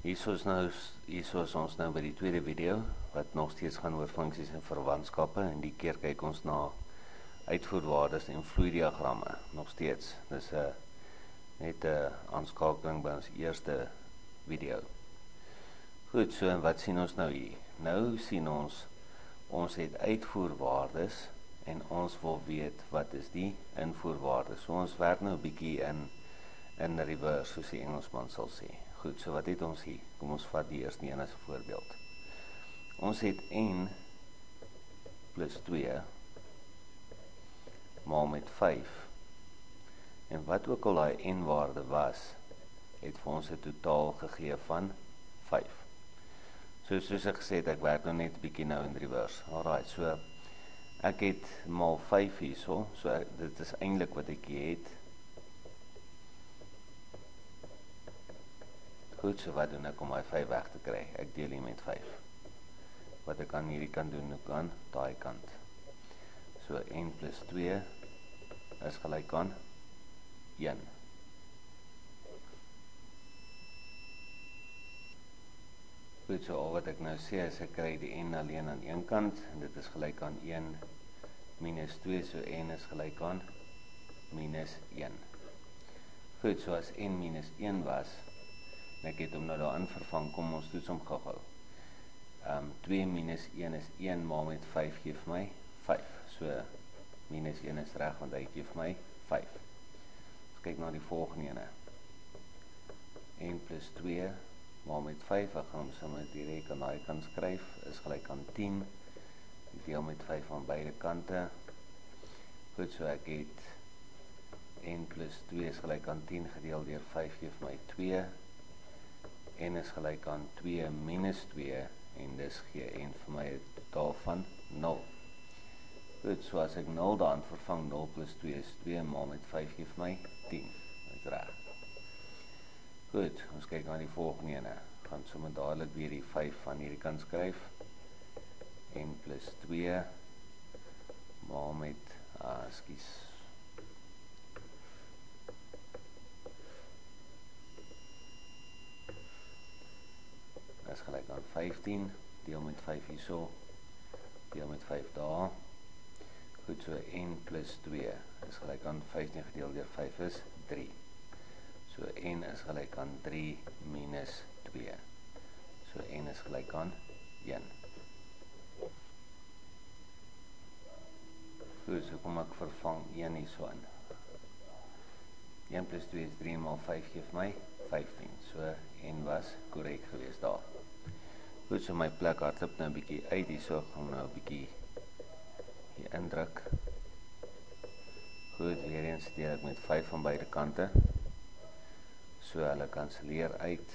Hierso is ons nou by die tweede video, wat nog steeds gaan oor funksies en verwantskappe, en die keer kyk ons na uitvoerwaardes en vloeidiagramme, nog steeds. Dis net 'n aanskakeling by ons eerste video. Goed, so en wat sien ons nou hier? Nou sien ons het uitvoerwaardes, en ons wil weet, wat is die invoerwaardes? So ons werk nou 'n bietjie in reverse, soos die Engelsman sal sê. Goed, so wat het ons hier? Kom ons vat die eerste een as 'n voorbeeld. Ons het n plus 2 maal met 5. En wat ook al daai n-waarde was, het vir ons 'n totaal gegee van 5. So soos ek gesê het, ek werk nou net 'n bietjie nou in reverse. Alright, so ek het maal 5 hierso, so dit is eintlik wat ek hier het. Goed, so wat doen ek om my 5 weg te kry? Ek deel hier met 5. Wat ek aan hierdie kant doen, ook aan daai kant. So n plus 2 is gelyk aan 1. Goed, so al wat ek nou sê is ek kry die n alleen aan een kant, en dit is gelyk aan 1 minus 2, so n is gelyk aan minus 1. Goed, so as n minus 1 was, en ek het hom nou daarin vervang, kom ons toets hom gou-gou. 2 minus 1 is 1 maal met 5 gee vir my 5. So minus 1 is reg, want hy gee vir my 5. Ons kyk na die volgende ene. n plus 2 maal met 5, ek gaan hom sommer direk aan daai kant skryf, is gelyk aan 10. Ek deel met 5 aan beide kante. Goed, so ek het n plus 2 is gelyk aan 10 gedeel deur 5 gee vir my 2. n is gelyk aan 2 minus 2, en dis gee n vir my 'n totaal van 0. Goed, so as ek 0 daarin vervang, 0 plus 2 is 2, maal met 5 gee vir my 10. Dit is reg. Goed, ons kyk na die volgende ene. Ek gaan sommer dadelik weer die 5 van hierdie kant skryf. n plus 2 maal met, is gelyk aan 15, deel met 5 hierso, deel met 5 daar. Goed, so n plus 2 is gelyk aan 15 gedeel deur 5 is 3. So n is gelyk aan 3 minus 2. So n is gelyk aan 1. Goed, so kom ek vervang 1 hierso in. 1 plus 2 is 3 maal 5 gee vir my 15. So n was korrek geweest daar. Goed, so my plek hardloop nou 'n bietjie uit hierso, gaan nou 'n bietjie hier indruk. Goed, weer eens deel ek met 5 van beide kante. So hulle kanselleer uit.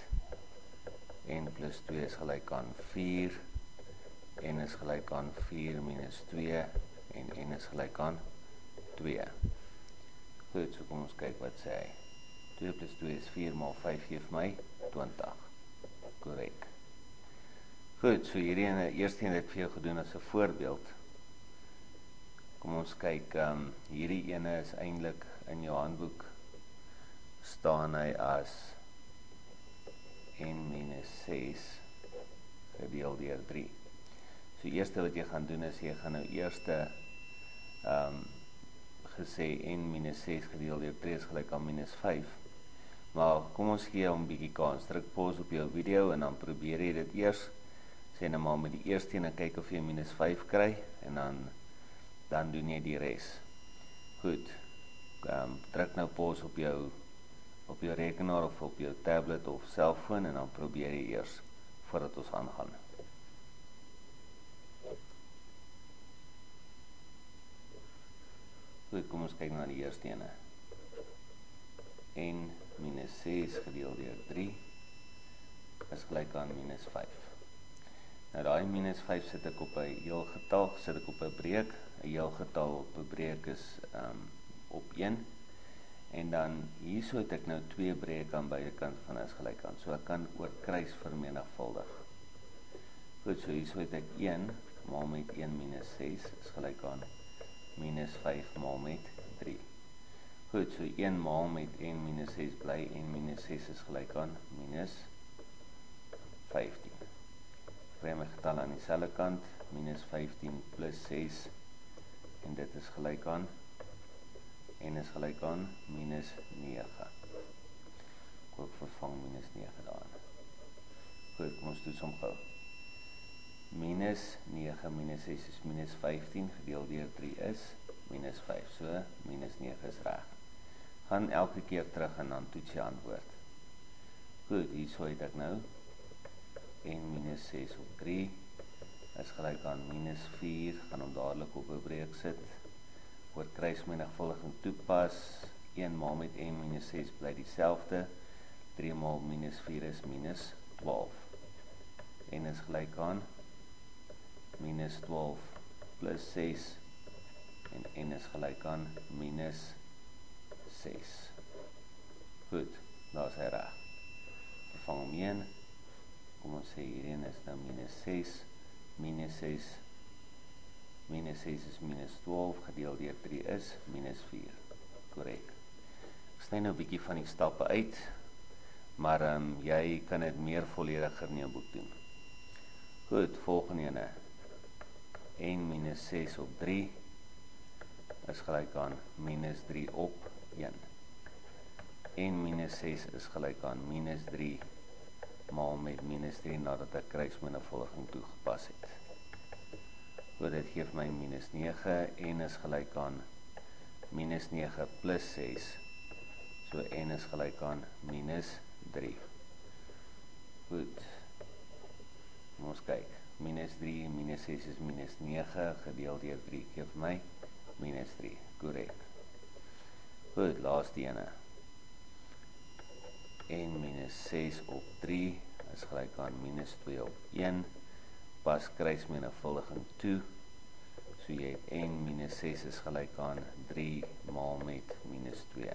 n plus 2 is gelyk aan 4. n is gelyk aan 4 minus 2. En n is gelyk aan 2. Goed, so kom ons kyk wat sê hy. 2 plus 2 is 4 maal 5 gee vir my 20. Korrek. Goed, so hierdie eerste een het ek vir jou gedoen as 'n voorbeeld. Kom ons kyk, hierdie ene is eintlik in jou handboek, staan hy as n minus 6 gedeel deur 3. So eerste wat jy gaan doen is, jy gaan nou eerste gesê n minus 6 gedeel deur 3 is gelyk aan minus 5. Maar kom ons gee hom 'n bietjie kans. Druk pause op jou video en dan probeer jy dit eers. Sê nou maar met die eerste een en kyk of jy minus 5 kry, en dan doen jy die res. Goed, druk nou pause op jou rekenaar of op jou tablet of selfoon, en dan probeer jy eers voordat ons aangaan. Goed, kom ons kyk na die eerste ene. n minus 6 gedeel deur 3 is gelyk aan minus 5. Nou daai minus 5 sit ek op 'n heel getal, sit ek op 'n breek. 'n Heel getal op 'n breek is op 1. En dan hierso het ek nou 2 breuke aan beide kante van is gelyk aan. So ek kan oor kruis vermenigvuldig. Goed, so hierso het ek 1 maal met 1 minus 6 is gelyk aan minus 5 maal met 3. Goed, so 1 maal met n minus 6 bly, n minus 6 is gelyk aan minus 15. Kry my getal aan dieselfde kant, minus 15 plus 6, en dit is gelyk aan, minus 9. Ek ook vervang minus 9 daarin. Goed, kom ons doen som gou. Minus 9 minus 6 is minus 15, gedeel deur 3 is minus 5, so minus 9 is reg. Gaan elke keer terug en dan toets jy antwoord. Goed, hierso het ek nou, en minus 6 op 3, is gelyk aan minus 4, gaan hom dadelik op 'n breek sit, oor kruismenigvuldiging toepas, 1 maal met n minus 6 bly dieselfde, 3 maal minus 4 is minus 12, en is gelyk aan, minus 12 plus 6, en n is gelyk aan minus 6. Goed, daar is hy reg. Vervang hom 1, kom ons sê hierin is nou minus 6, minus 6 is minus 12, gedeel deur 3 is minus 4, korrek. Ek sny nou 'n bietjie van die stappe uit, maar jy kan dit meer vollediger in jou boek doen. Goed, volgende ene, n minus 6 op 3, is gelyk aan minus 3 op 1. n minus 6 is gelyk aan minus 3 maal met minus 3 nadat ek kruismenigvuldiging toegepas het. So dit gee my minus 9, n is gelyk aan minus 9 plus 6, so n is gelyk aan minus 3. Goed, kom ons kyk, minus 3, minus 6 is minus 9, gedeel deur 3 gee my minus 3, korrek. Goed, laaste ene, n minus 6 op 3 is gelyk aan minus 2 op 1, pas kruismenigvuldiging toe, so jy het n minus 6 is gelyk aan 3 maal met minus 2.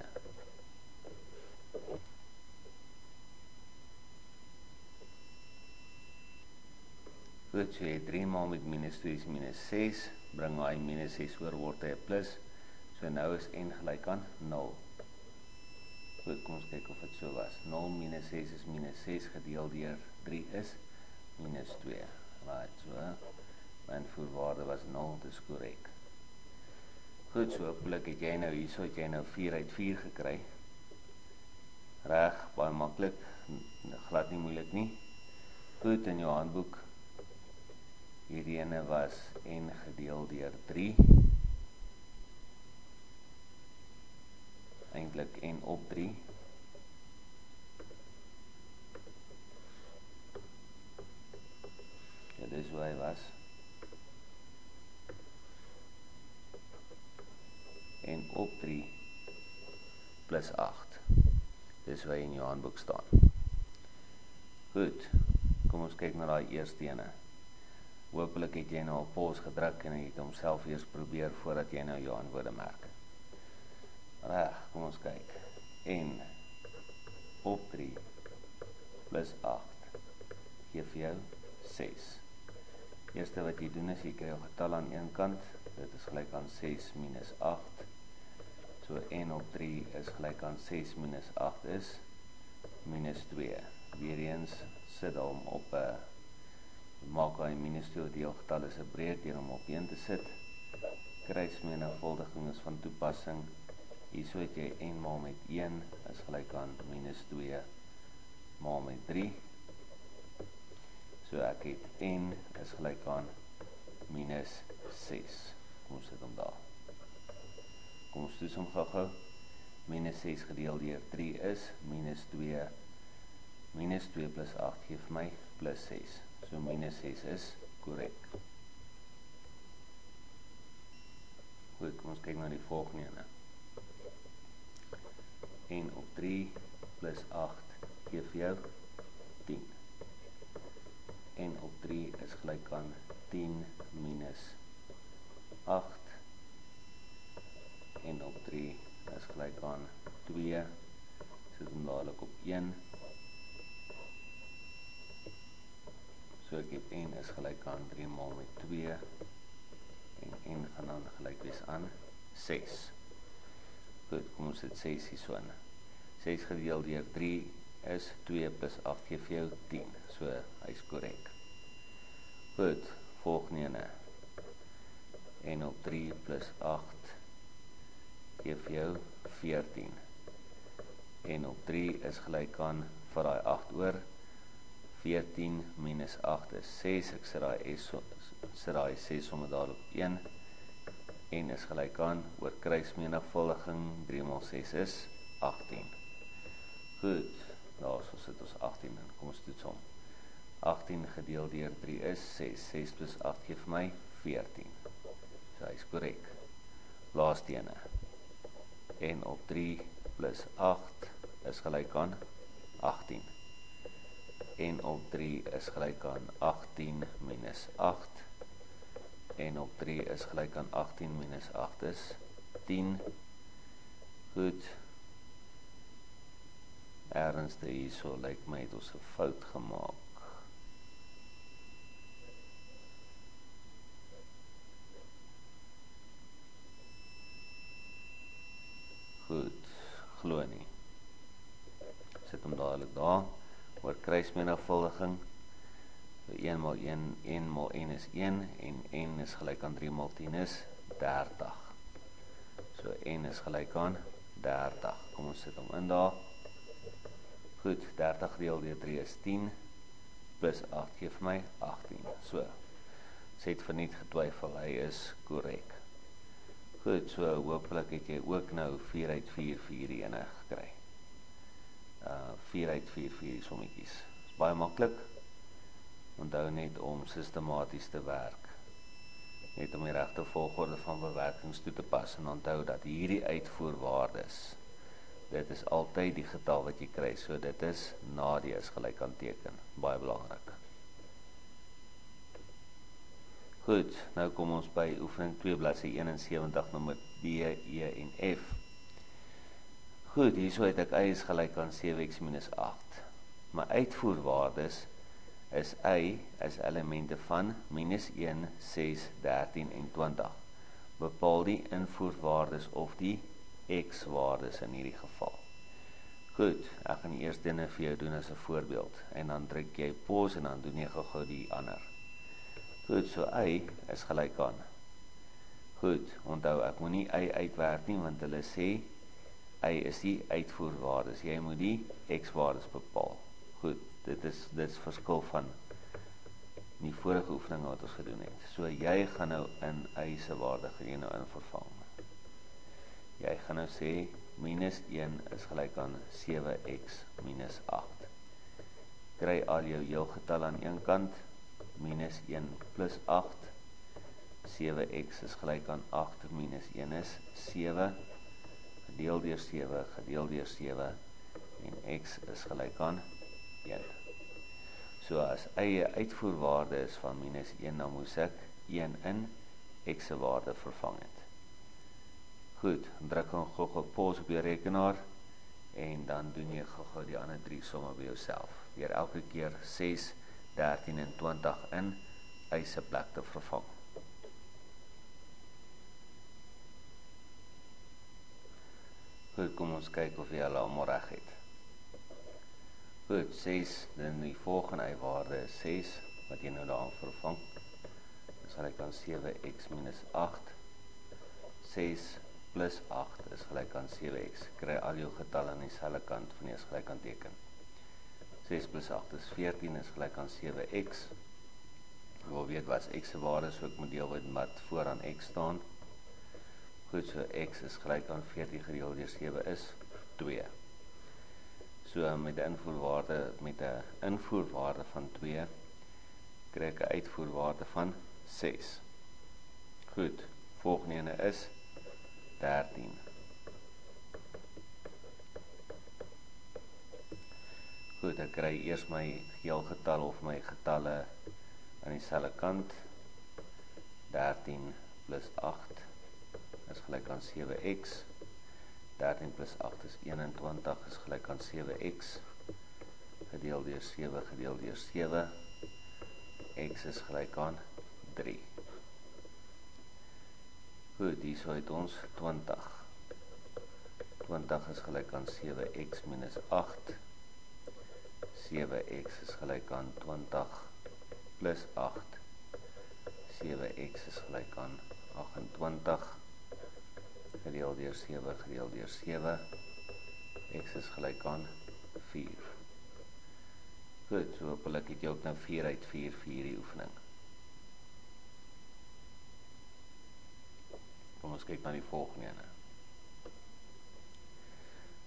Goed, so jy het 3 maal met minus 2 is minus 6, bring hy minus 6 oor, word hy 'n plus, so nou is n gelyk aan 0. Goed, kom ons kyk of dit so was. 0 minus 6 is minus 6, gedeel deur 3 is minus 2. Right, so, my voorwaarde was 0, dis korrek. Goed, so hopelik het jy nou hierso, het jy nou 4 uit 4 gekry. Reg, baie maklik, glad nie moeilik nie. Goed, in jou handboek, hierdie ene was n gedeel deur 3. Eintlik n op 3. Ja, dis hoe hy was. N op 3 plus 8. Dis hoe hy in jou handboek staan. Goed, kom ons kyk na daai eerste ene. Hopelik het jy nou op pause gedruk en jy het homself eers probeer voordat jy nou jou antwoorde merk. Reg, kom ons kyk. N op 3 plus 8 gee vir jou 6. Eerste wat jy doen is, jy kry jou getal aan een kant, dit is gelyk aan 6 minus 8. So n op 3 is gelyk aan 6 minus 8 is minus 2. Weereens sit hom op maak hy minus 2 deelgetal is 'n breek deur hom op 1 te sit. Kruismenigvuldiging is van toepassing. Hierso het jy n maal met 1 is gelyk aan minus 2 maal met 3. So ek het n is gelyk aan minus 6. Kom ons sit hom daar. Kom ons toets hom gou-gou. Minus 6 gedeel deur 3 is minus 2. Minus 2 plus 8 gee vir my plus 6. So minus 6 is korrek. Goed, kom ons kyk na die volgende ene. N op 3 plus 8 gee vir jou 10. N op 3 is gelyk aan 10 minus 8. N op 3 is gelyk aan 2. Sit hom dadelik op 1. So ek heb n is gelyk aan 3 maal met 2. En n gaan dan gelyk wees aan 6. Goed, kom ons sit 6 hierso in. 6 gedeel deur 3 is 2 plus 8 gee vir jou 10, so hy is korrek. Goed, volgende ene, n op 3 plus 8 gee vir jou 14. N op 3 is gelyk aan, vir die 8 oor, 14 minus 8 is 6, ek sit die 6 sommer daar op 1, n is gelyk aan, oor kruismenigvuldiging, 3 mal 6 is 18. Goed, daar so sit ons 18 in, kom ons toets om. 18 gedeeld deur 3 is 6, 6 plus 8 gee vir my 14. So hy is korrek. Laaste ene, n op 3 plus 8 is gelyk aan 18. N op 3 is gelyk aan 18 minus 8. N op 3 is gelyk aan 18 minus 8 is 10. Goed. Ernstig hierso lyk my het ons 'n fout gemaak. Goed, glo nie. Sit hom dadelik daar. Oor kruismenigvuldiging, 1 mal 1, 1 mal n is 1, en n is gelyk aan 3 mal 10 is 30. So n is gelyk aan 30. Kom ons sit hom in daar. Goed, 30 gedeeld deur 3 is 10, plus 8 gee vir my 18. So, sê het verniet getwyfel, hy is korrek. Goed, so hopelik het jy ook nou 4 uit 4 vir hierdie ene gekry. 4 uit 4 vir hierdie sommetjies. Is baie maklik. Onthou net om sistematies te werk. Net om die regte volgorde van bewerkings toe te pas en onthou dat hierdie uitvoerwaardes, dit is altyd die getal wat jy kry, so dit is na die is gelyk aan teken. Baie belangrik. Goed, nou kom ons by oefening 2 bladsy 71 nommer B, E en F. Goed, hierso het ek y is gelyk aan 7x minus 8. My uitvoerwaardes is y is elemente van minus 1, 6, 13 en 20. Bepaal die invoerwaardes of die x-waardes in hierdie geval. Goed, ek gaan die eerste ene vir jou doen as 'n voorbeeld, en dan druk jy pause en dan doen jy gou die ander. Goed, so y is gelyk aan. Goed, onthou, ek moet nie y uitwerk nie, want hulle sê, y is die uitvoerwaardes, jy moet die x-waardes bepaal. Goed, dit is verskil van die vorige oefeninge wat ons gedoen het. So jy gaan nou in y se waarde gaan jy nou in vervang. Jy gaan nou sê, minus 1 is gelyk aan 7x minus 8. Kry al jou heelgetal aan een kant, minus 1 plus 8. 7x is gelyk aan 8 minus 1 is 7. Gedeeld deur 7, gedeeld deur 7. En x is gelyk aan 1. So as y 'n uitvoerwaarde is van minus 1, dan moes ek 1 in x se waarde vervang het. Goed, druk dan gou pause op jou rekenaar en dan doen jy gou die ander 3 somme by jouself. Deur elke keer 6, 13 en 20 in y se plek te vervang. Goed, kom ons kyk of jy hulle almal reg het. Goed, 6, dan die volgende y-waarde is 6, wat jy nou daaraan vervang. Dan sal ek dan 7x minus 8. 6 plus 8 is gelyk aan 7x. Kry al jou getalle aan dieselfde kant van die is gelyk aan teken. 6 plus 8 is 14, is gelyk aan 7x. Ek wil weet wat is x se waarde, so ek moet deel wat vooraan x staan. Goed, so x is gelyk aan 14 gedeeld deur 7 is 2. So met 'n invoerwaarde van 2 kry ek 'n uitvoerwaarde van 6. Goed, volgende ene is 13. Goed, ek kry eers my heelgetal of my getalle aan dieselfde kant. 13 plus 8 is gelyk aan 7x. 13 plus 8 is 21, is gelyk aan 7x. Gedeeld deur 7, gedeeld deur 7. X is gelyk aan 3. Goed, hierso het ons 20. 20 is gelyk aan 7x minus 8. 7x is gelyk aan 20 plus 8. 7x is gelyk aan 28 gedeel deur 7 gedeel deur 7. X is gelyk aan 4. Goed, so hopelik het jy ook nou 4 uit 4 vir die oefening. Kom ons kyk na die volgende ene.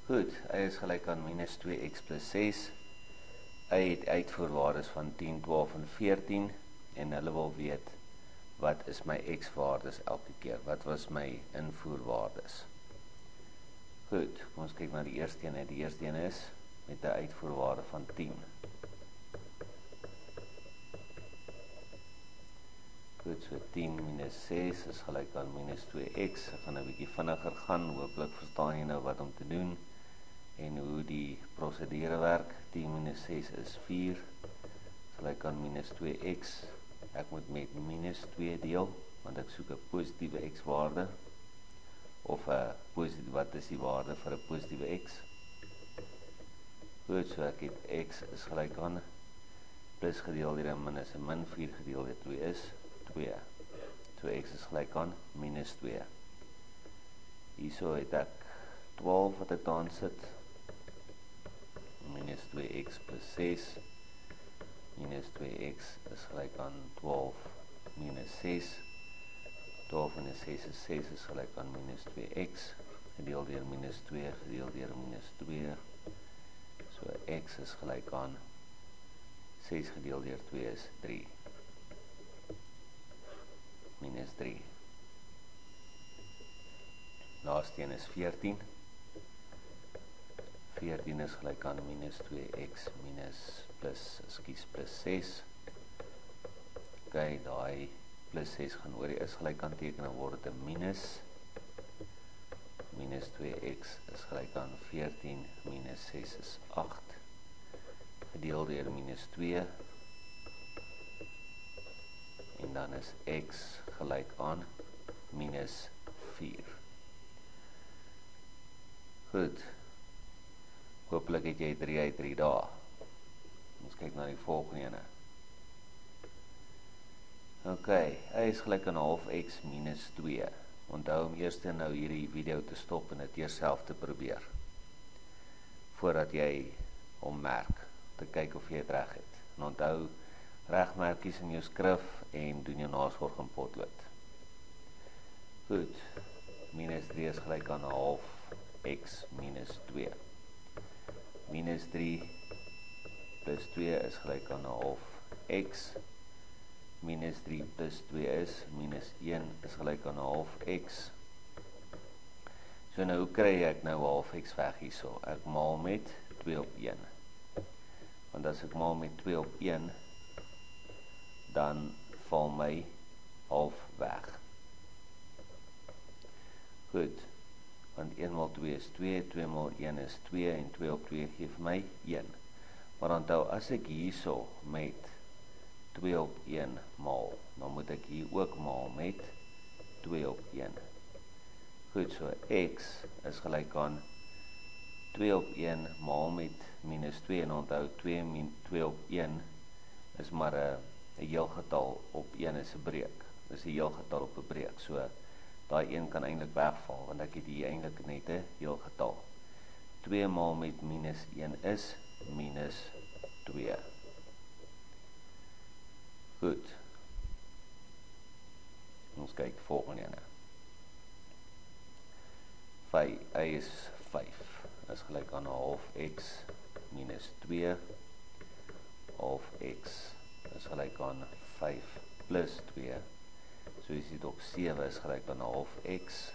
Goed, y is gelyk aan minus 2x plus 6. Y het uitvoerwaardes van 10, 12 en 14 en hulle wil weet, wat is my x-waardes elke keer? Wat was my invoerwaardes? Goed, kom ons kyk na die eerste ene. Die eerste ene is met 'n uitvoerwaarde van 10. Goed, so 10 minus 6 is gelyk aan minus 2x. Ek gaan 'n bietjie vinniger gaan, hooplik verstaan jy nou wat om te doen en hoe die prosedure werk. 10 minus 6 is 4, is gelyk aan minus 2x. Ek moet met minus 2 deel, want ek soek 'n positiewe x-waarde, of 'n positieve, wat is die waarde vir 'n positiewe x? Goed, so ek het x is gelyk aan plus gedeel deur minus en min 4 gedeel deur 2 is 2. So x is gelyk aan minus 2. Hierso het ek 12 wat ek daan sit. Minus 2x plus 6. Minus 2x is gelyk aan 12 minus 6. 12 minus 6 is 6 is gelyk aan minus 2x. Gedeel deur minus 2 gedeel deur minus 2. So x is gelyk aan 6 gedeel deur 2 is 3. Minus 3. Laaste een is 14. 14 is gelyk aan minus 2x minus plus 6. Ok, daai plus 6 gaan oor die is gelyk aan teken en word dit 'n minus. Minus 2x is gelyk aan 14 minus 6 is 8. Gedeel deur minus 2. En dan is x gelyk aan minus 4. Goed. Hopelik het jy 3 uit 3 dae. Ons kyk na die volgende ene. Ok, y is gelyk aan half x minus 2. Onthou om eers nou hierdie video te stop en dit jouself te probeer. Voordat jy hom merk, te kyk of jy dit reg het. En onthou, regmerkies in jou skrif en doen jou nasorg in potlood. Goed, minus 3 is gelyk aan half x minus 2. Minus 3 plus 2 is gelyk aan half x. Minus 3 plus 2 is minus 1 is gelyk aan half x. So nou, hoe kry ek nou half x weg hierso? Ek maal met 2 op 1. Want as ek maal met 2 op 1, dan val my half weg. Goed, want 1 maal 2 is 2, 2 maal 1 is 2, en 2 op 2 geef my 1. Maar onthou, as ek hierso met 2 op 1 maal, dan moet ek hier ook maal met 2 op 1. Goed, so x is gelyk aan 2 op 1 maal met minus 2, en onthou 2 op 1 is maar 'n heelgetal op 1 is 'n breek. Dis 'n heelgetal op 'n breek. So daai 1 kan eintlik wegval, want ek het hier eintlik net 'n heelgetal. 2 maal met minus 1 is minus 2. Goed. Ons kyk volgende ene. Y is 5. Is gelyk aan half x minus 2. Half x is gelyk aan 5 plus 2. So jy sien ook 7 is gelyk aan half x.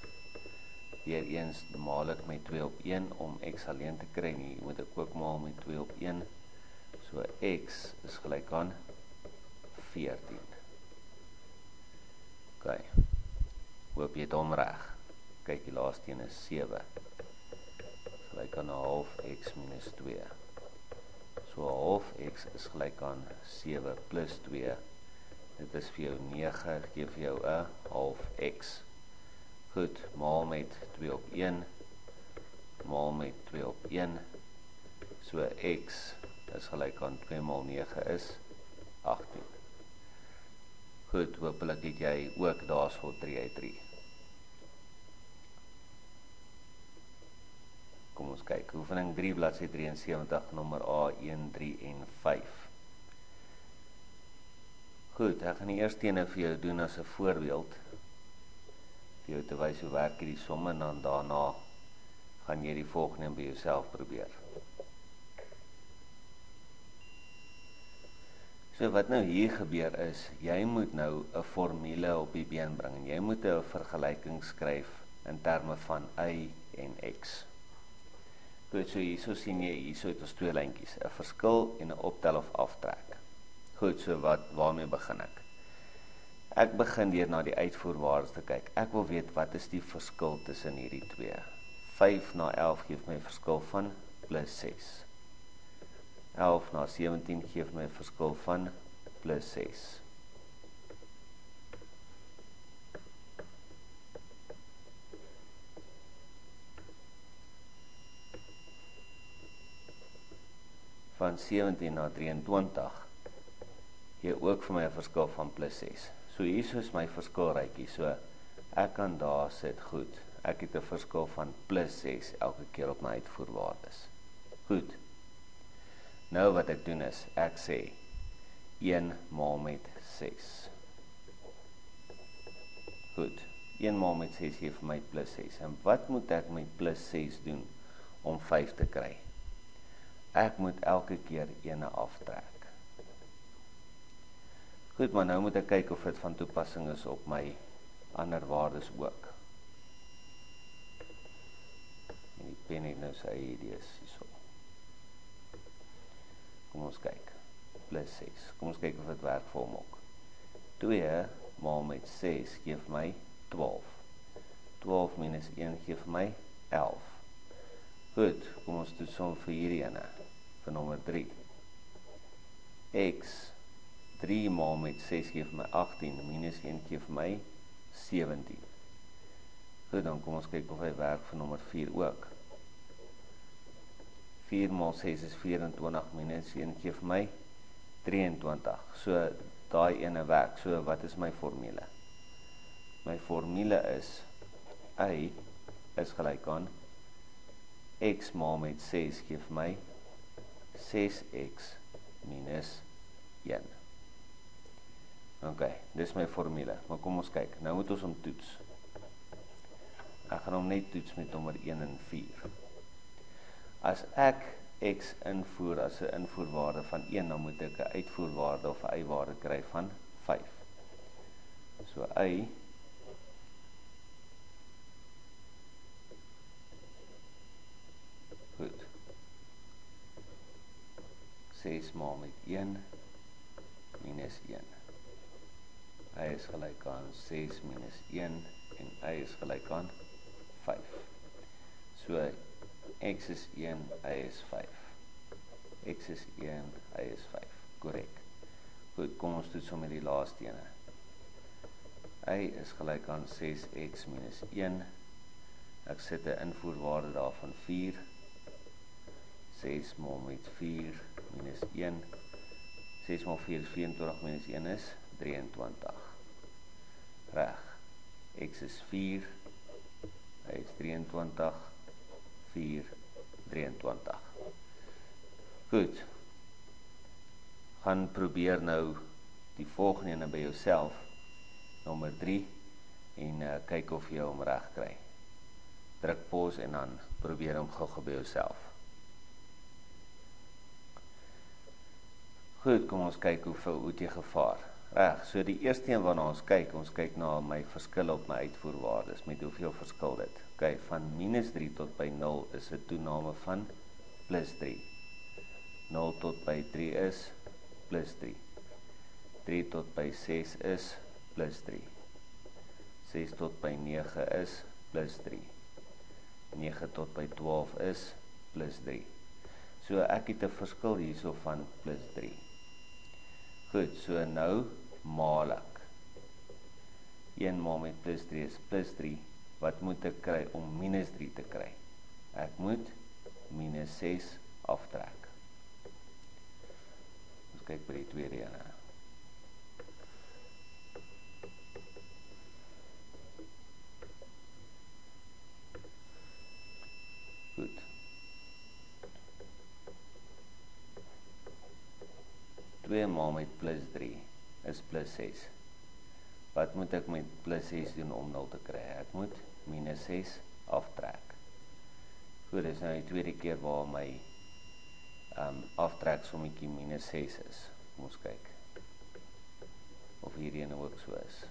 Weer eens maal ek met 2 op 1 om x alleen te kry. Nie, moet ek ook maal met 2 op 1. So x is gelyk aan 14. Ok. Hoop jy het hom reg. Kyk, die laaste een is 7. Gelyk aan half x minus 2. So half x is gelyk aan 7 plus 2. Dit is vir jou 9, gee vir jou 'n half x. Goed, maal met 2 op 1. Maal met 2 op 1. So x is gelyk aan 2 maal 9 is 18. Goed, hopelik het jy ook daarso 3 uit 3. Kom ons kyk, oefening 3, bladsy 73, nommer A, 1, 3 en 5. Goed, ek gaan die eerste ene vir jou doen as 'n voorbeeld, vir jou te wys hoe werk hierdie somme, en dan daarna gaan jy die volgende by jouself probeer. So wat nou hier gebeur is, jy moet nou 'n formule op die been bring, en jy moet 'n vergelyking skryf in terme van y en x. Goed, so hierso sien jy, hierso het ons 2 lyntjies, 'n verskil en 'n optel of aftrek. Goed, so waarmee begin ek? Ek begin deur na die uitvoerwaardes te kyk. Ek wil weet, wat is die verskil tussen hierdie 2? 5 na 11 gee my 'n verskil van plus 6. 11 na 17 gee my 'n verskil van plus 6. Van 17 na 23 gee ook vir my 'n verskil van plus 6. So hier is my verskilrytjie. So ek kan daar sit, goed. Ek het 'n verskil van plus 6 elke keer op my uitvoerwaardes. Goed. Nou wat ek doen is, ek sê 1 maal met 6. Goed. 1 maal met 6 gee vir my plus 6. En wat moet ek met plus 6 doen om 5 te kry? Ek moet elke keer ene aftrek. Goed, maar nou moet ek kyk of dit van toepassing is op my ander waardes ook. En die pen het nou sy eie idees hierso. Kom ons kyk. Plus 6. Kom ons kyk of dit werk vir hom ook. 2 maal met 6 gee vir my 12. 12 minus 1 gee vir my 11. Goed, kom ons doen som vir hierdie ene. Vir nommer 3. X 3 maal met 6 gee vir my 18, minus 1 gee vir my 17. Goed, dan kom ons kyk of hy werk vir nommer 4 ook. 4 maal 6 is 24, minus 1 gee vir my 23. So, daai ene werk. So, wat is my formule? My formule is, y is gelyk aan x maal met 6 gee vir my 6x minus 1. Ok, dis my formule, maar kom ons kyk, nou moet ons hom toets. Ek gaan hom net toets met nommer 1 en 4. As ek x invoer as 'n invoerwaarde van 1, dan moet ek 'n uitvoerwaarde of 'n y-waarde kry van 5. So y goed. 6 maal met 1 minus 1. Y is gelyk aan 6 minus 1 en y is gelyk aan 5. So, x is 1, y is 5. X is 1, y is 5. Korrek. Goed, kom ons toets hom met die laaste ene. Y is gelyk aan 6x minus 1. Ek sit 'n invoerwaarde daarvan 4. 6 maal met 4 minus 1. 6 maal 4 is 24 minus 1 is 23. Reg. X is 4. Hy is 23. 4, 23. Goed. Gaan probeer nou die volgende ene by jouself. Nommer 3. En kyk of jy hom reg kry. Druk pause en dan probeer hom gou by jouself. Goed, kom ons kyk hoe het jy gevaar. Reg, so die eerste een waarna ons kyk na my verskil op my uitvoerwaardes, met hoeveel verskil dit. Ok, van minus 3 tot by 0 is 'n toename van plus 3. 0 tot by 3 is plus 3. 3 tot by 6 is plus 3. 6 tot by 9 is plus 3. 9 tot by 12 is plus 3. So ek het 'n verskil hierso van plus 3. Goed, so nou maal ek. 1 maal met plus 3 is plus 3. Wat moet ek kry om minus 3 te kry? Ek moet minus 6 aftrek. kyk by die tweede ene. Goed. 2 maal met plus 3 is plus 6. Wat moet ek met plus 6 doen om 0 te kry? Ek moet minus 6 aftrek. Goed, dis nou die tweede keer waar my aftrek sommetjie minus 6 is. Kom ons kyk of hierdie ene ook so is.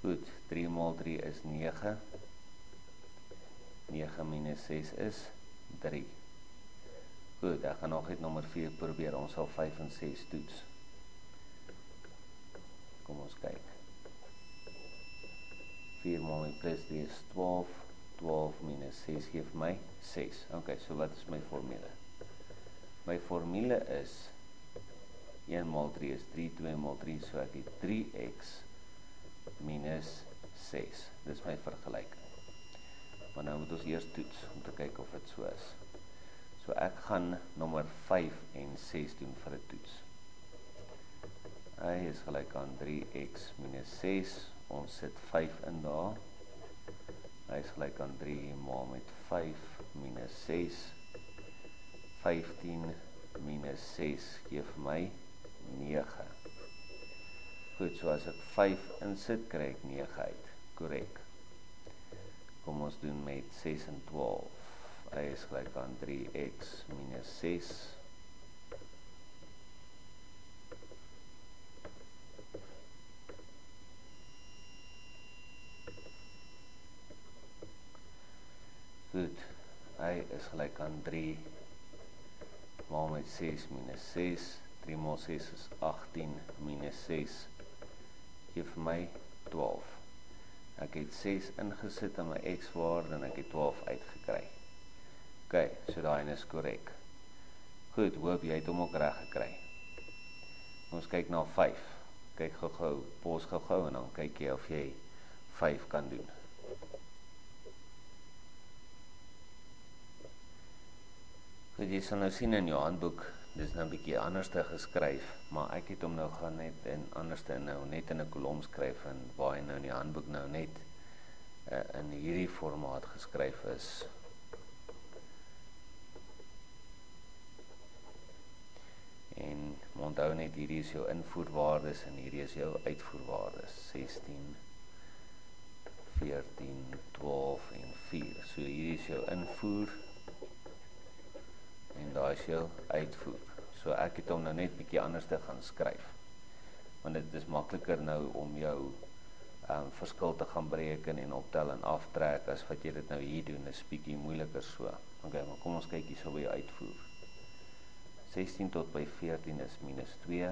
Goed, 3 maal 3 is 9. 9 minus 6 is 3. Goed, ek gaan nog net nommer 4 probeer. Ons sal 5 en 6 toets. Kom ons kyk. 4 maal met plus 3 is 12. 12 minus 6 geef my 6. Ok, so wat is my formule? My formule is 1 maal 3 is 3, 2 maal 3, so ek het 3x minus 6. Dis my vergelyking. Maar nou moet ons eers toets, om te kyk of dit so is. So ek gaan nommer 5 en 6 doen vir 'n toets. Hy is gelyk aan 3x minus 6. Ons sit 5 in daar. Hy is gelyk aan 3 maal met 5 minus 6. 15 minus 6 gee vir my 9. Goed, so as ek 5 insit, kry ek 9 uit. Korrek. Kom ons doen met 6 en 12. Hy is gelyk aan 3x minus 6. Goed, hy is gelyk aan 3 maal met 6 minus 6. 3 maal 6 is 18 minus 6 gee vir my 12. Ek het 6 ingesit in my x-waarde en ek het 12 uitgekry. Ok, so daai is korrek. Goed, hoop jy het hom ook reg gekry. Ons kyk na 5. Kyk gou-gou, pos gou-gou en dan kyk jy of jy 5 kan doen. Goed, jy sal nou sien in jou handboek, dis nou 'n bietjie anders te geskryf, maar ek het hom nou gaan net in anders te nou net in 'n kolom skryf en waar hy nou in die handboek nou net in hierdie formaat geskryf is. En onthou net, hierdie is jou invoerwaardes en hierdie is jou uitvoerwaardes. 16, 14, 12 en 4. So hierdie is jou invoer en daar is jou uitvoer. So ek het hom nou net bietjie anders te gaan skryf. Want dit is makliker nou om jou verskil te gaan bereken en optel en aftrek as wat jy dit nou hier doen, is bietjie moeiliker so. Ok, maar kom ons kyk hierso by jou uitvoer. 16 tot by 14 is minus 2.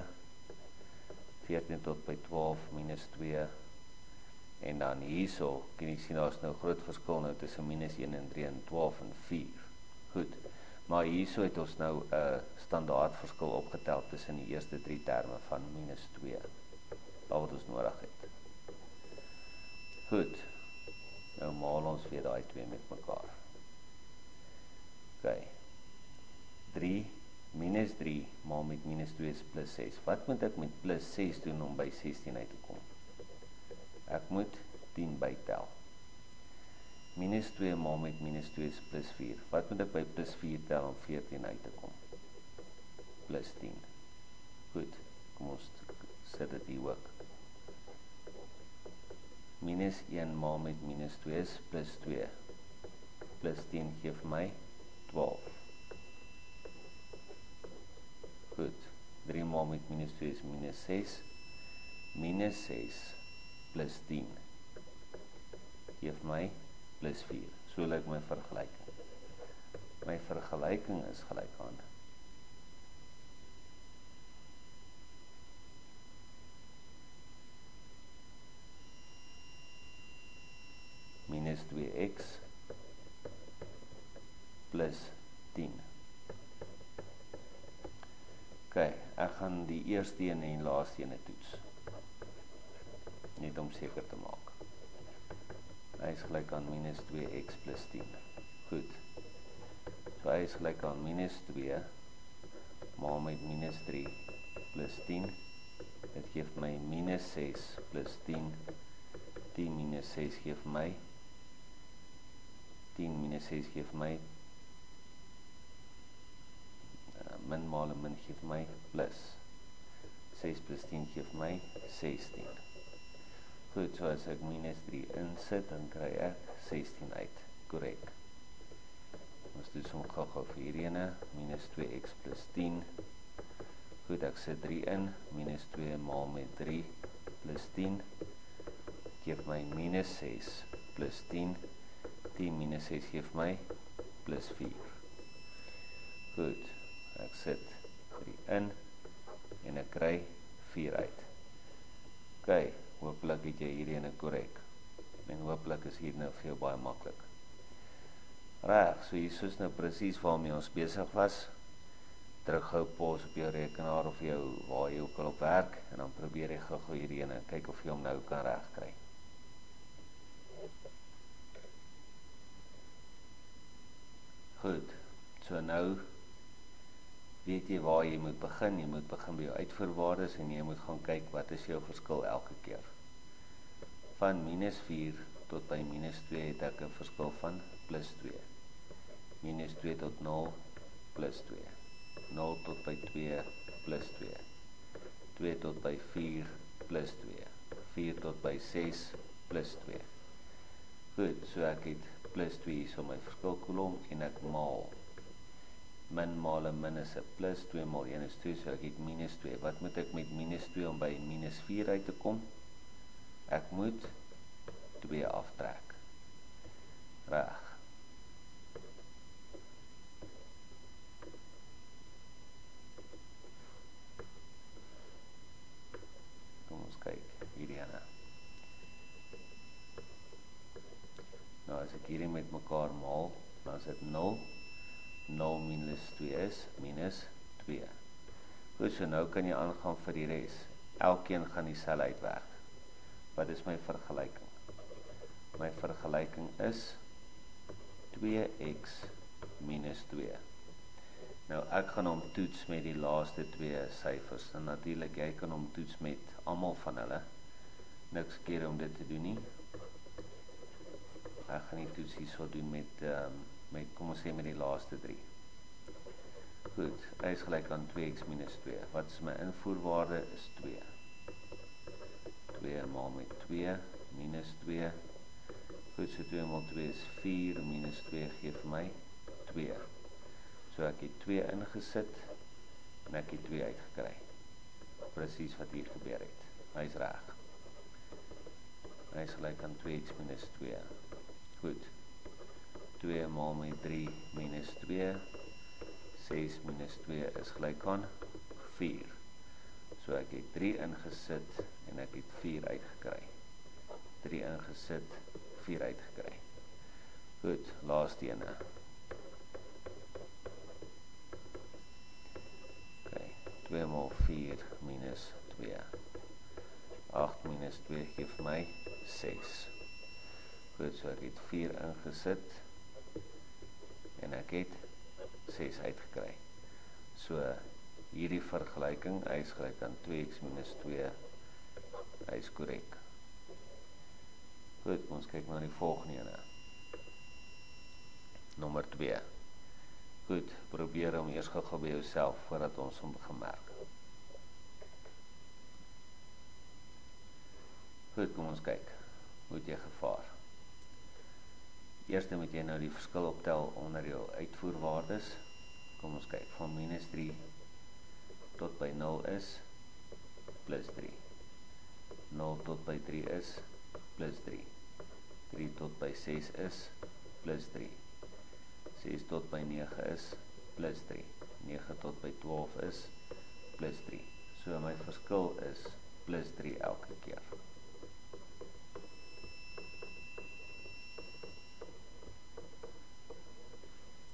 14 tot by 12 minus 2. En dan hierso, kan jy sien, daar is nou groot verskil nou tussen minus 1 en 3 en 12 en 4. Goed. Maar hierso het ons nou 'n standaard verskil opgetel tussen die eerste 3 terme van minus 2. Al wat ons nodig het. Goed. Nou maal ons weer daai 2 met mekaar. Ok. 3 minus 3 maal met minus 2 is plus 6. Wat moet ek met plus 6 doen om by 16 uit te kom? Ek moet 10 bytel. Minus 2 maal met minus 2 is plus 4. Wat moet ek by plus 4 tel om 14 uit te kom? Plus 10. Goed, kom ons sit dit hier ook. Minus 1 maal met minus 2 is plus 2. Plus 10 gee vir my 12. Goed, 3 maal met minus 2 is minus 6. Minus 6 plus 10 gee vir my plus 4. So lyk my vergelyking. My vergelyking is gelyk aan minus 2x plus 10. Ok, ek gaan die eerste ene en laaste ene toets. Net om seker te maak. Hy is gelyk aan minus 2x plus 10. Goed. So hy is gelyk aan minus 2 maal saam met minus 3 plus 10. Dit geef my minus 6 plus 10. 10 minus 6 geef my 10 minus 6 geef my min maal en min geef my plus 6 plus 10 geef my 16. Goed, so as ek minus 3 insit, dan kry ek 16 uit, korrek. Ons doen som gou vir hierdie ene, minus 2x plus 10. Goed, ek sit 3 in, minus 2 maal met 3 plus 10, geef my minus 6 plus 10, 10 minus 6 geef my plus 4. Goed, ek sit 3 in, en ek kry 4 uit. Ok, hopelik het jy hierdie ene korrek, en hopelik is hier nou vir jou baie maklik. Reg, so hier is nou presies waarmee ons besig was. Druk gou pause op jou rekenaar of waar jy ook al op werk, en dan probeer jy gou hierdie ene, kyk of jy hom nou kan reg kry. Goed, so nou weet jy waar jy moet begin by jou uitvoerwaardes, en jy moet gaan kyk wat is jou verskil elke keer. Van minus 4 tot by minus 2 het ek 'n verskil van plus 2. Minus 2 tot 0, plus 2. 0 tot by 2, plus 2. 2 tot by 4, plus 2. 4 tot by 6, plus 2. Goed, so ek het plus 2 hier so my verskilkolom, en ek maal. Min maal en min is 'n plus, 2 maal 1 is 2, so ek het minus 2. Wat moet ek met minus 2 om by minus 4 uit te kom? Ek moet 2 aftrek. Reg. Kom ons kyk, hierdie ene. Nou as ek hierdie met mekaar maal, dan is dit 0. 0 minus 2 is minus 2. Goed, so nou kan jy aangaan vir die res. Elkeen gaan dieselfde uitwerk. Wat is my vergelyking? My vergelyking is 2x minus 2. Nou ek gaan hom toets met die laaste 2 syfers. En natuurlik jy kan hom toets met almal van hulle. Niks keer om dit te doen nie. Ek gaan die toets hierso doen met kom ons sê met die laaste 3. Goed, hy is gelyk aan 2x minus 2. Wat is my invoerwaarde? Is 2. 2 maal met 2, minus 2. Goed, so 2 maal 2 is 4, minus 2 geef my 2. So ek het 2 ingesit, en ek het 2 uitgekry. Presies wat hier gebeur het. Hy is reg. Hy is gelyk aan 2x minus 2. Goed. 2 maal met 3 minus 2. 6 minus 2 is gelyk aan 4. So ek het 3 ingesit, en ek het 4 uitgekry. 3 ingesit, 4 uitgekry. Goed, laaste ene. Ok, 2 maal 4 minus 2. 8 minus 2 geef my 6. Goed, so ek het 4 ingesit, en ek het 6 uitgekry. So, hierdie vergelyking, hy is gelyk aan 2x minus 2, hy is korrek. Goed, ons kyk na die volgende ene. Nommer 2. Goed, probeer om eers gou by jouself, voordat ons hom begin merk. Goed, kom ons kyk, hoe het jy gevaar? Eerste moet jy nou die verskil optel onder jou uitvoerwaardes. Kom ons kyk, van minus 3 tot by 0 is plus 3. 0 tot by 3 is plus 3. 3 tot by 6 is plus 3. 6 tot by 9 is plus 3. 9 tot by 12 is plus 3. So my verskil is plus 3 elke keer.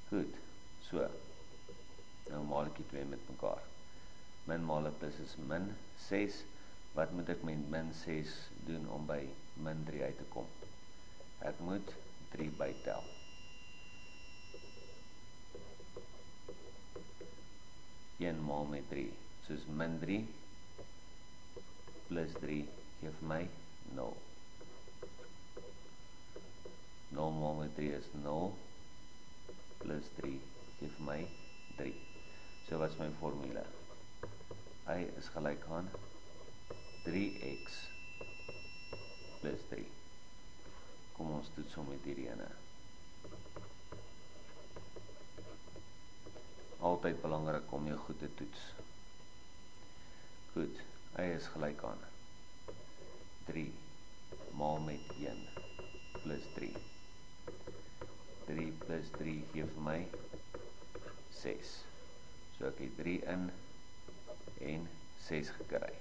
Goed, so, nou maal ek die 2 met mekaar. Min maal en plus is min 6. Wat moet ek met min 6 doen om by min 3 uit te kom? Ek moet 3 bytel. 3 1 maal met 3, soos min 3 plus 3 gee vir my 0. 0 maal met 3 is 0, plus 3 gee vir my 3. So wat is my formule? Y is gelyk aan 3x plus 3. Kom ons toets om met hierdie ene. Altyd belangrik om jou goed te toets. Goed, y is gelyk aan 3 maal met 1 plus 3. 3 plus 3 gee vir my 6. So ek het 3 in en 6 gekry.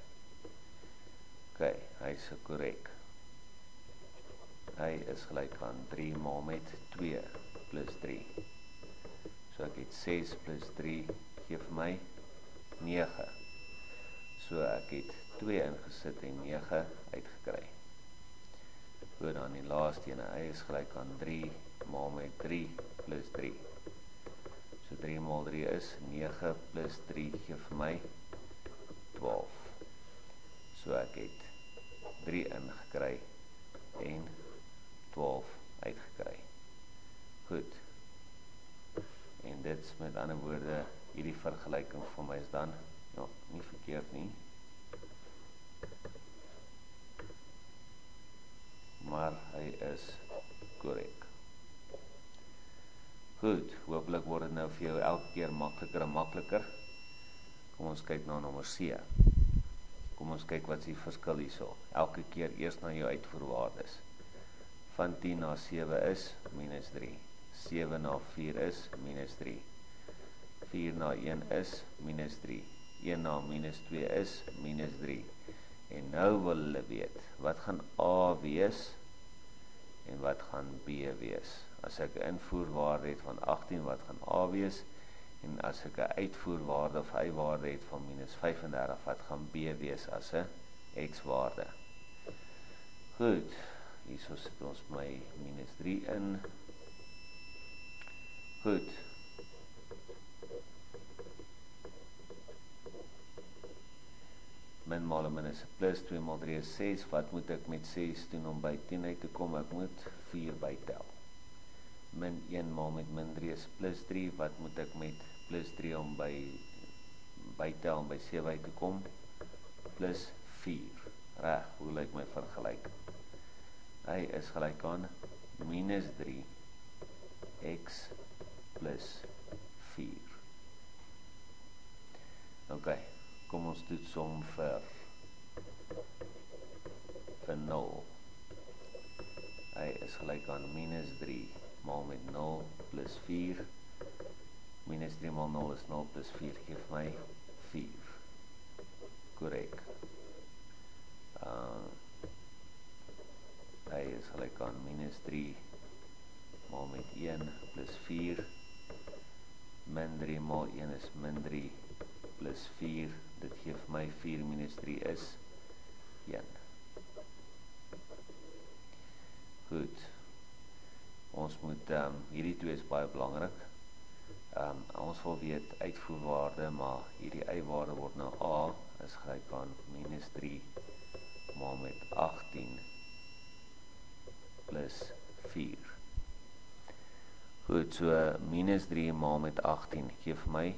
Ok, hy is korrek. Hy is gelyk aan 3 maal met 2 plus 3. So ek het 6 plus 3 gee vir my 9. So ek het 2 ingesit en 9 uitgekry. Goed, dan die laaste ene, hy is gelyk aan 3 maal met 3 plus 3. So 3 maal 3 is 9 plus 3 gee vir my 12. So ek het 3 ingekry en 12 uitgekry. Goed. En dit met ander woorde, hierdie vergelyking vir my is dan, ja, nie verkeerd nie. Maar hy is korrek. Goed, hopelik word dit nou vir jou elke keer makliker en makliker. Kom ons kyk na nommer C. Kom ons kyk wat is die verskil hierso. Elke keer eers na jou uitvoerwaardes. Van 10 na 7 is minus 3. 7 na 4 is minus 3. 4 na 1 is minus 3. 1 na minus 2 is minus 3. En nou wil hulle weet, wat gaan A wees en wat gaan B wees? As ek 'n invoerwaarde het van 18, wat gaan A wees? En as ek 'n uitvoerwaarde of y-waarde het van minus 35, wat gaan B wees as 'n x-waarde? Goed, hierso sit ons my minus 3 in. Goed. Min maal min is plus, 2 maal 3 is 6. Wat moet ek met 6 doen om by 10 uit te kom? Ek moet 4 bytel. Min 1 maal met min 3 is plus 3. Wat moet ek met plus 3 om bytel om by 7 uit te kom? Plus 4. Reg, hoe lyk my vergelyking? Hy is gelyk aan minus 3 x plus 4. Ok, kom ons toets som vir 0. Hy is gelyk aan minus 3 maal met 0 plus 4. Minus 3 maal 0 is 0 plus 4 geef my 4. Korrek. Hy is gelyk aan minus 3 maal met 1 plus 4. Min 3 maal 1 is min 3 plus 4. Dit geef my 4 minus 3 is 1. Goed. Ons moet, hierdie twee is baie belangrik. Ons wil weet uitvoerwaarde, maar hierdie y-waarde word nou A, is gelyk aan minus 3 maal met 18 plus 4. Goed, so minus 3 maal met 18 geef my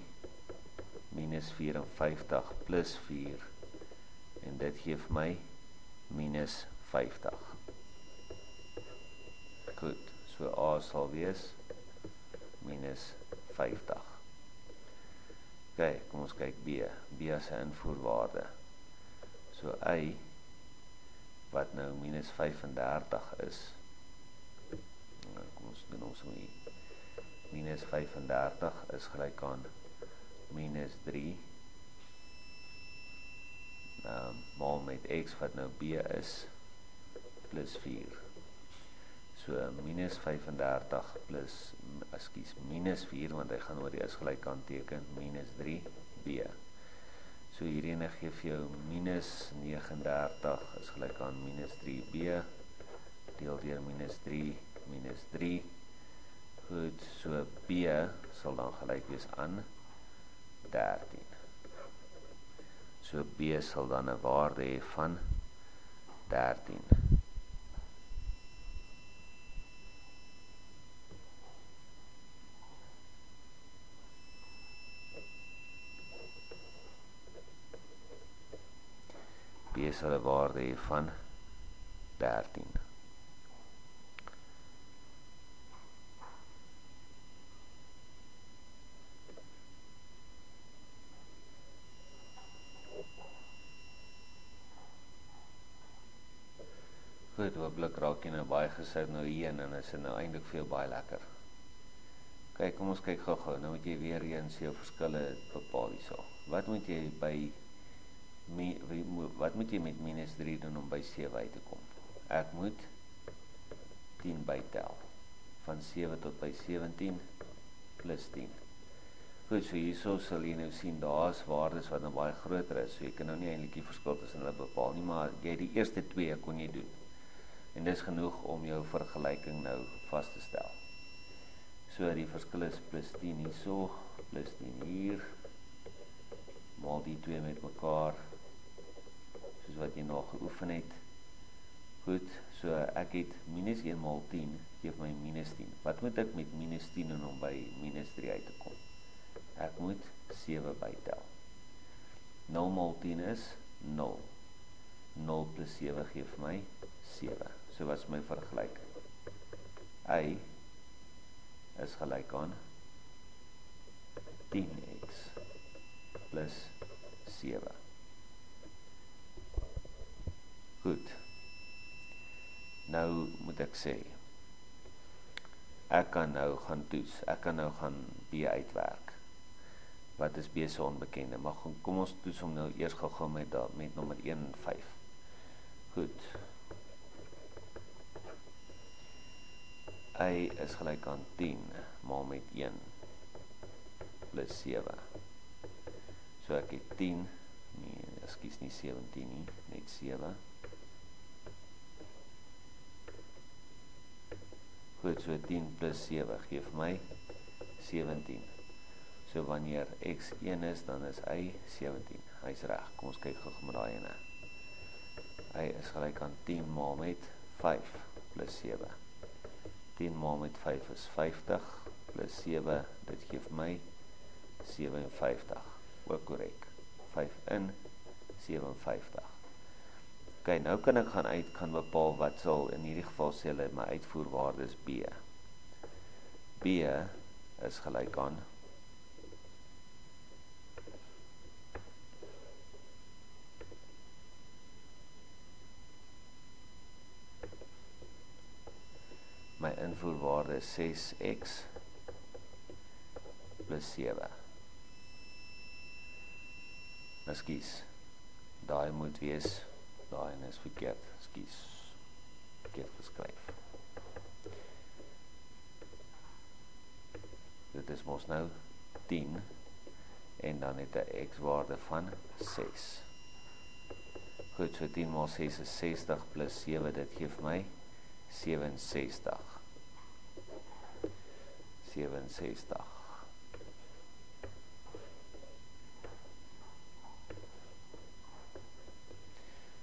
minus 54 plus 4. En dit geef my minus 50. Goed, so A sal wees minus 50. Ok, kom ons kyk B. B as 'n invoerwaarde. So y, wat nou minus 35 is, kom ons doen ons hier. Minus 35 is gelyk aan minus 3 maal met x wat nou B is plus 4. So minus 35 plus, minus 4, want hy gaan oor die is gelyk aan teken, minus 3b. So hierdie ene gee vir jou minus 39 is gelyk aan minus 3b, deel deur minus 3. Goed, so b sal dan gelyk wees aan 13. So B sal dan 'n waarde hê van 13. B sal 'n waarde hê van 13. Goed, hooplik raak jy nou baie gesout nou hierheen en is dit nou eintlik vir jou baie lekker. Kyk, kom ons kyk gou-gou. Nou moet jy weer eens jou verskille bepaal hierso. Wat moet jy met minus 3 doen om by 7 uit te kom? Ek moet 10 bytel. Van 7 tot by 17 plus 10. Goed, so hierso sal jy nou sien, daar is waardes wat nou baie groter is, so jy kan nou nie eintlik die verskil tussen hulle bepaal nie, maar jy die eerste 2 kon jy doen. En dis genoeg om jou vergelyking nou vas te stel. So die verskil is plus 10 hierso, plus 10 hier, maal die 2 met mekaar, soos wat jy nog geoefen het. Goed, so ek het minus 1 maal 10, geef my minus 10. Wat moet ek met minus 10 doen om by minus 3 uit te kom? Ek moet 7 bytel. 0 maal 10 is 0. 0 plus 7 geef my 7. So was my vergelyking. Y is gelyk aan 10x plus 7. Goed. Nou moet ek sê, ek kan nou gaan toets, ek kan nou gaan B uitwerk. Wat is B se onbekende? Maar kom ons toets hom nou eers gou met nommer 1 en 5. Goed. Y is gelyk aan 10 maal met 1 plus 7. So ek het 10, nie 17 nie, net 7. Goed, so 10 plus 7 geef my 17. So wanneer x 1 is, dan is y 17. Hy is reg. Kom ons kyk gou met daai ene. Y is gelyk aan 10 maal met 5 plus 7. 10 maal met 5 is 50 plus 7, dit geef my 57. Ook korrek. 5 in 57. Ok, nou kan ek gaan bepaal wat sal in hierdie geval sê hulle my uitvoerwaarde is B. B is gelyk aan my invoerwaarde is 6x plus 7. Ekskuus, daai moet wees, daai is verkeerd, ekskuus, verkeerd geskryf. Dit is mos nou 10 en dan het 'n x waarde van 6. Goed, so 10 maal 6 is 60 plus 7, dit geef my 67. 67.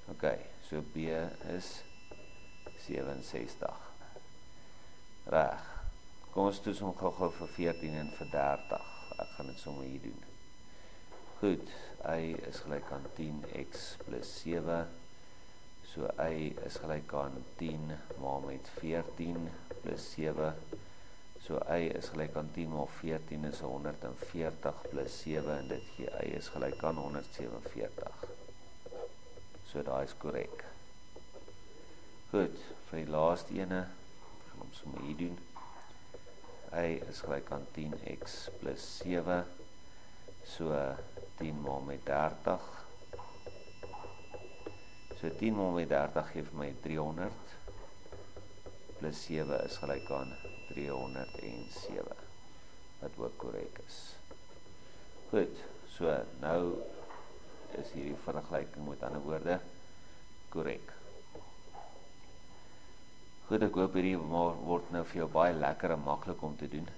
Ok, so B is 67. Reg. Kom ons toets hom gou vir 14 en vir 30. Ek gaan dit sommer hier doen. Goed, y is gelyk aan 10x plus 7. So y is gelyk aan 10 maal met 14 plus 7. So y is gelyk aan 10 maal 14 is 140 plus 7 en dit gee y is gelyk aan 147. So daai is korrek. Goed, vir die laaste ene, gaan ons sommer hier doen. Y is gelyk aan 10x plus 7. So 10 maal met 30. So 10 maal met 30 geef my 300. Plus 7 is gelyk aan 307. Wat ook korrek is. Goed, so nou is hierdie vergelyking met ander woorde korrek. Goed, ek hoop hierdie word nou vir jou baie lekker en maklik om te doen.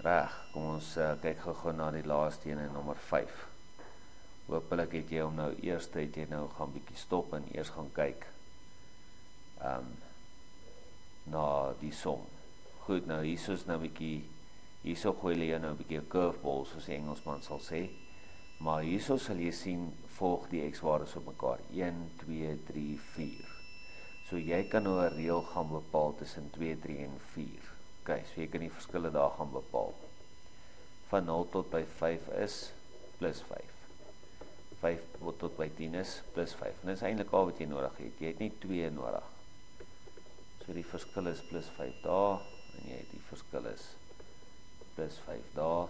Reg, kom ons kyk gou na die laaste een, nommer 5. Hoopelik het jy hom nou eers, het jy nou gaan bietjie stop en eers gaan kyk na die som. Goed, nou hierso is nou bietjie, hierso gooi hulle jou nou bietjie 'n curveball, soos die Engelsman sal sê. Maar hierso sal jy sien, volg die x-waardes op mekaar, 1, 2, 3, 4. So jy kan nou 'n reël gaan bepaal tussen 2, 3 en 4. Ok, so jy kan die verskille daar gaan bepaal. Van 0 tot by 5 is plus 5. 5 tot by 10 is plus 5. En dit is eintlik al wat jy nodig het. Jy het nie 2 nodig. So die verskil is plus 5 daar, en jy het die verskil is plus 5 daar.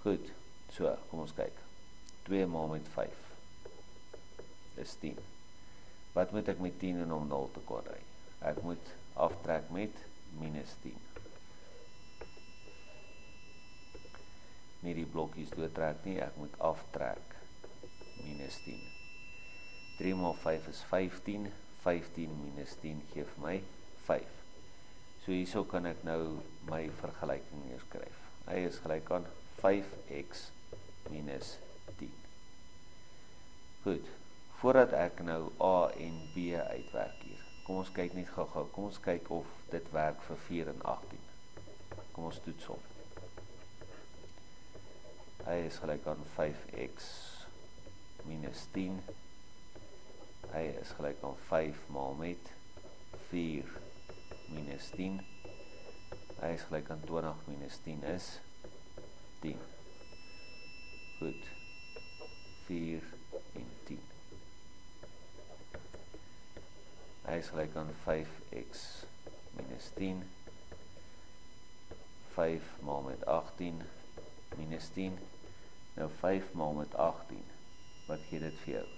Goed, so, kom ons kyk. 2 maal met 5 is 10. Wat moet ek met 10 doen om 0 te kry? Ek moet aftrek met minus 10. Nie die blokkies doortrek nie, ek moet aftrek minus 10. 3 maal 5 is 15, 15 minus 10 gee vir my 5. So hierso kan ek nou my vergelyking neerskryf. Hy is gelyk aan 5x minus 10. Goed, voordat ek nou A en B uitwerk hier, kom ons kyk net gou-gou, kom ons kyk of dit werk vir 4 en 18. Kom ons toets hom. Hy is gelyk aan 5x minus 10. Hy is gelyk aan 5 maal met 4 minus 10. Hy is gelyk aan 20 minus 10 is 10. Goed. 4 en 10. Hy is gelyk aan 5x minus 10. 5 maal met 18 minus 10. Nou 5 maal met 18. Wat gee dit vir jou?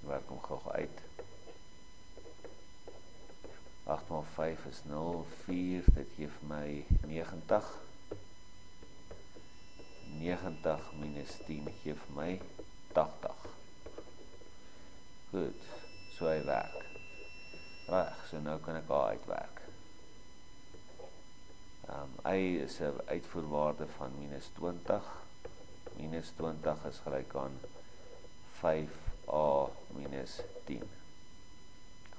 Werk hom gou uit. 8 maal 5 is 0, 4, dit gee vir my 90. 90 minus 10 gee vir my 80. Goed, so hy werk. Reg, so nou kan ek daar uitwerk. Y is 'n uitvoerwaarde van minus 20. Minus 20 is gelyk aan 5a minus 10.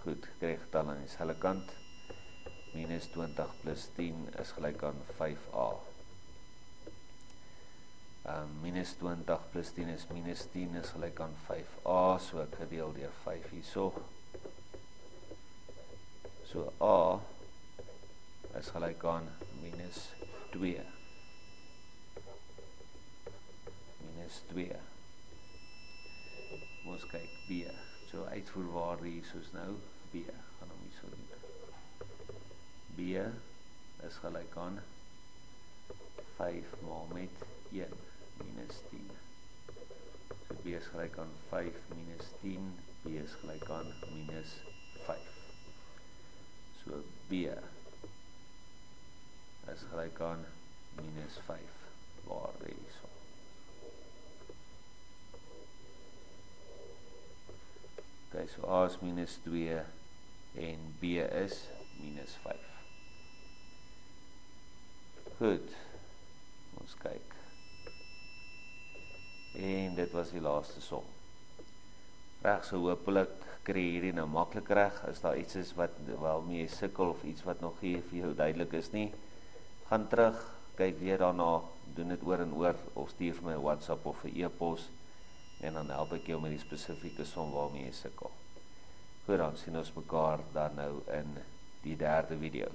Goed, kry getal aan dieselfde kant. Minus 20 plus 10 is gelyk aan 5a. Minus 20 plus 10 is minus 10 is gelyk aan 5a, so ek gedeel deur 5 hierso. So a is gelyk aan minus 2. Minus 2. Ons kyk B. So uitvoerwaarde hier soos nou B. Gaan hom hierso doen. B is gelyk aan 5 maal met 1 minus 10. So B is gelyk aan 5 minus 10. B is gelyk aan minus 5. So B is gelyk aan minus 5 waarde hierso. Okay, so A is minus 2 en B is minus 5. Goed, ons kyk. En dit was die laaste som. Reg, so hoopelik kry hierdie nou maklik reg. As daar iets is wat waarmee jy sukkel of iets wat nog nie vir jou duidelik is nie, gaan terug, kyk weer daarna, doen dit oor en oor, of stuur vir my WhatsApp of 'n e-pos, en dan help ek jou met die spesifieke som waarmee jy sukkel. Goed, dan sien ons mekaar dan nou in die derde video.